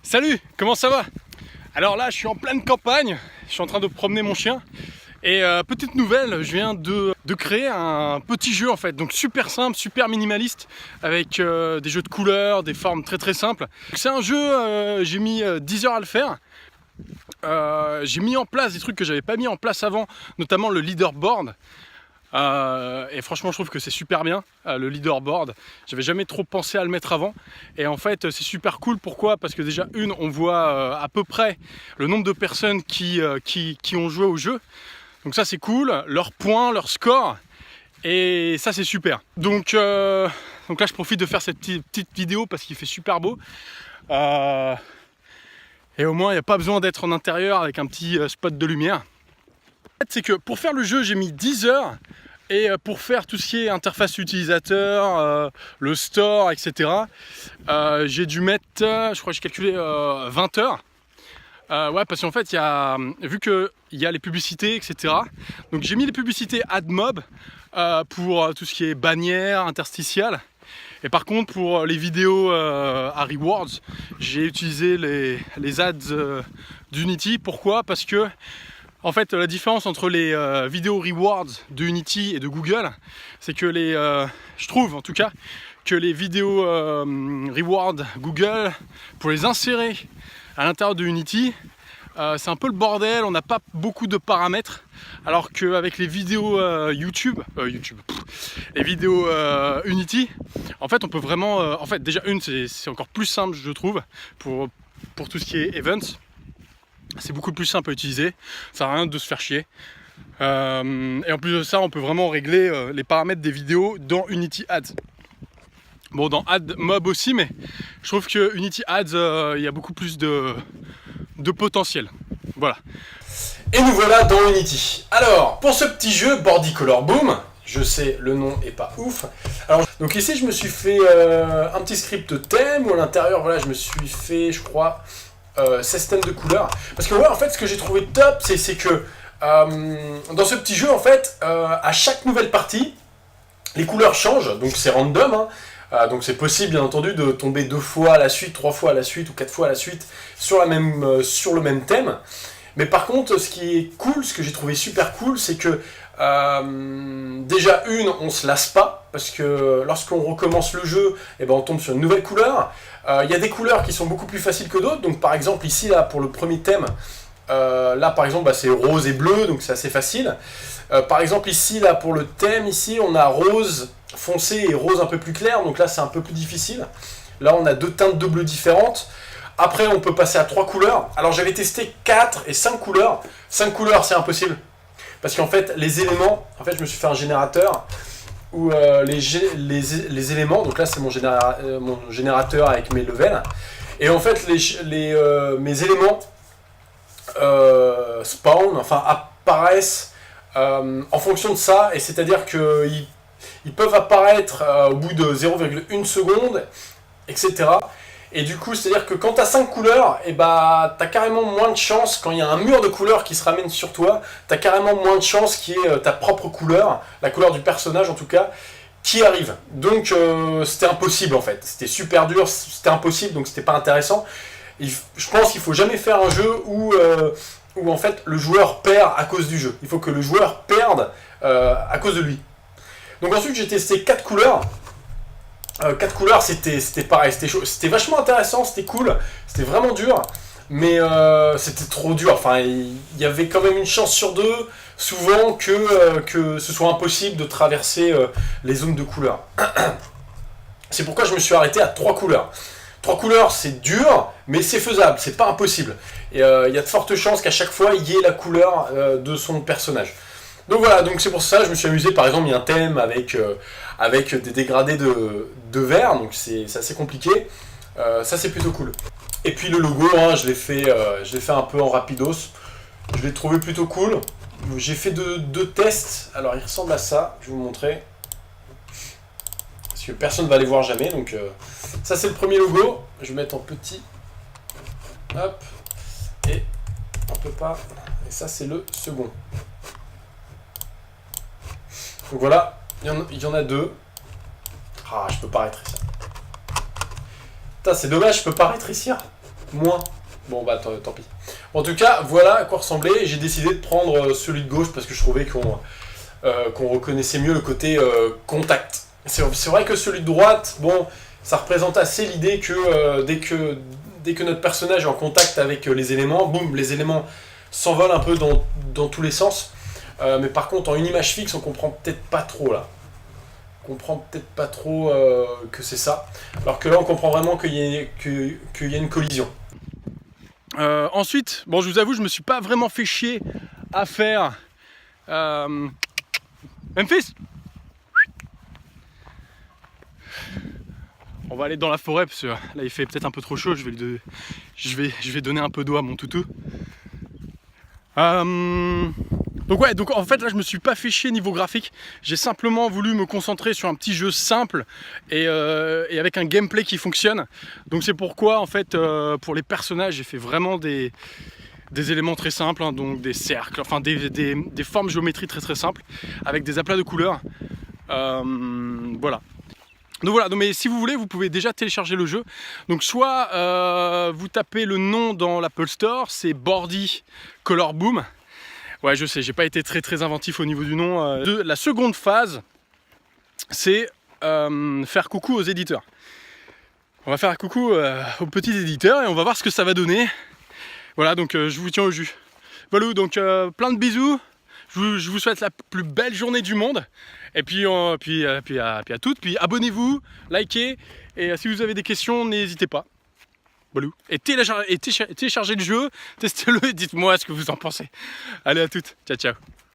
Salut, comment ça va? Alors là, je suis en pleine campagne, je suis en train de promener mon chien. Et petite nouvelle, je viens de créer un petit jeu en fait, donc super simple, super minimaliste, avec des jeux de couleurs, des formes très très simples. C'est un jeu, j'ai mis 10 heures à le faire. J'ai mis en place des trucs que j'avais pas mis en place avant, notamment le leaderboard. Et franchement je trouve que c'est super bien, le leaderboard. J'avais jamais trop pensé à le mettre avant. Et en fait c'est super cool, pourquoi? Parce que déjà on voit à peu près le nombre de personnes qui ont joué au jeu. Donc ça c'est cool, leurs points, leurs scores. Et ça c'est super. Donc là je profite de faire cette petite vidéo parce qu'il fait super beau. Et au moins il n'y a pas besoin d'être en intérieur avec un petit spot de lumière. C'est que pour faire le jeu j'ai mis 10 heures et pour faire tout ce qui est interface utilisateur, le store, etc. J'ai dû mettre, je crois que j'ai calculé 20 heures. Ouais, parce qu'en fait, vu qu'il y a les publicités, etc. Donc j'ai mis les publicités AdMob pour tout ce qui est bannière, interstitielle. Et par contre, pour les vidéos à Rewards, j'ai utilisé les ads d'Unity. Pourquoi? Parce que en fait, la différence entre les vidéos Rewards de Unity et de Google, c'est que je trouve en tout cas, que les vidéos Rewards Google, pour les insérer à l'intérieur de Unity, c'est un peu le bordel, on n'a pas beaucoup de paramètres, alors qu'avec les vidéos les vidéos Unity, en fait on peut vraiment, en fait déjà c'est encore plus simple je trouve, pour tout ce qui est events. C'est beaucoup plus simple à utiliser, ça sert à rien de se faire chier. Et en plus de ça, on peut vraiment régler les paramètres des vidéos dans Unity Ads. Bon, dans AdMob aussi, mais je trouve que Unity Ads, il y a beaucoup plus de potentiel. Voilà. Et nous voilà dans Unity. Alors, pour ce petit jeu, Bordicolor Boom, je sais, le nom est pas ouf. Alors, donc ici, je me suis fait un petit script thème, où à l'intérieur, voilà, je me suis fait, je crois, 16 thèmes de couleurs. Parce que ouais, en fait, ce que j'ai trouvé top, c'est que dans ce petit jeu, en fait, à chaque nouvelle partie, les couleurs changent, donc c'est random, hein. Donc c'est possible bien entendu de tomber 2 fois à la suite, 3 fois à la suite ou 4 fois à la suite sur le même thème. Mais par contre, ce qui est cool, ce que j'ai trouvé super cool, c'est que déjà on se lasse pas, parce que lorsqu'on recommence le jeu, eh ben, on tombe sur une nouvelle couleur. Il y a des couleurs qui sont beaucoup plus faciles que d'autres, donc par exemple ici là pour le premier thème, là par exemple bah, c'est rose et bleu, donc c'est assez facile. Par exemple ici là pour le thème, ici on a rose foncé et rose un peu plus clair, donc là c'est un peu plus difficile. Là on a 2 teintes de bleu différentes. Après on peut passer à 3 couleurs. Alors j'avais testé 4 et 5 couleurs. 5 couleurs c'est impossible. Parce qu'en fait les éléments, en fait je me suis fait un générateur où les éléments, donc là c'est mon générateur avec mes levels. Et en fait mes éléments spawn, enfin apparaissent en fonction de ça, et c'est-à-dire qu'ils peuvent apparaître au bout de 0,1 seconde, etc. Et du coup, c'est-à-dire que quand tu as 5 couleurs, et bah, tu as carrément moins de chance, quand il y a un mur de couleurs qui se ramène sur toi, tu as carrément moins de chance qu'il y ait ta propre couleur, la couleur du personnage en tout cas, qui arrive. Donc c'était impossible en fait, c'était super dur, c'était impossible, donc c'était pas intéressant. Je pense qu'il faut jamais faire un jeu où en fait le joueur perd à cause du jeu. Il faut que le joueur perde à cause de lui. Donc ensuite j'ai testé 4 couleurs. 4 couleurs c'était pareil, c'était vachement intéressant, c'était cool, c'était vraiment dur, mais c'était trop dur. Enfin il y avait quand même une chance sur 2 souvent que ce soit impossible de traverser les zones de couleurs. C'est pourquoi je me suis arrêté à 3 couleurs. 3 couleurs c'est dur, mais c'est faisable, c'est pas impossible. Et il y a de fortes chances qu'à chaque fois il y ait la couleur de son personnage. Donc voilà, donc c'est pour ça que je me suis amusé. Par exemple, il y a un thème avec des dégradés de vert, donc c'est assez compliqué. Ça c'est plutôt cool. Et puis le logo, hein, je l'ai fait un peu en rapidos. Je l'ai trouvé plutôt cool. J'ai fait 2 tests. Alors il ressemble à ça, je vais vous montrer. Parce que personne ne va les voir jamais. Donc ça c'est le premier logo. Je vais mettre en petit. Hop. Et on peut pas. Et ça c'est le second. Donc voilà, il y en a 2. Ah, je peux pas rétrécir. Putain, c'est dommage, je peux pas rétrécir. Moins. Bon bah tant pis. En tout cas, voilà à quoi ressemblait. J'ai décidé de prendre celui de gauche parce que je trouvais qu'on reconnaissait mieux le côté contact. C'est vrai que celui de droite, bon, ça représente assez l'idée que, dès que notre personnage est en contact avec les éléments, boum, les éléments s'envolent un peu dans tous les sens. Mais par contre, en une image fixe, on comprend peut-être pas trop là. On comprend peut-être pas trop que c'est ça. Alors que là, on comprend vraiment qu'il y a une collision. Ensuite, bon, je vous avoue, je me suis pas vraiment fait chier à faire Memphis. On va aller dans la forêt parce que là il fait peut-être un peu trop chaud. Je vais donner un peu d'eau à mon toutou. Donc ouais, donc en fait là je me suis pas fait chier niveau graphique. J'ai simplement voulu me concentrer sur un petit jeu simple et avec un gameplay qui fonctionne. Donc c'est pourquoi en fait pour les personnages j'ai fait vraiment des éléments très simples, hein, donc des cercles, enfin des formes géométriques très simples avec des aplats de couleurs. Voilà. Donc voilà, mais si vous voulez, vous pouvez déjà télécharger le jeu. Donc soit vous tapez le nom dans l'Apple Store, c'est Bordy Color Boom. Ouais, je sais, j'ai pas été très inventif au niveau du nom. La seconde phase, c'est faire coucou aux éditeurs. On va faire un coucou aux petits éditeurs et on va voir ce que ça va donner. Voilà, donc je vous tiens au jus. Voilà, donc plein de bisous. Je vous souhaite la plus belle journée du monde. Et puis, à toutes. Puis abonnez-vous, likez. Et si vous avez des questions, n'hésitez pas. Voilà. Et téléchargez le jeu, testez-le et dites-moi ce que vous en pensez. Allez, à toutes. Ciao, ciao.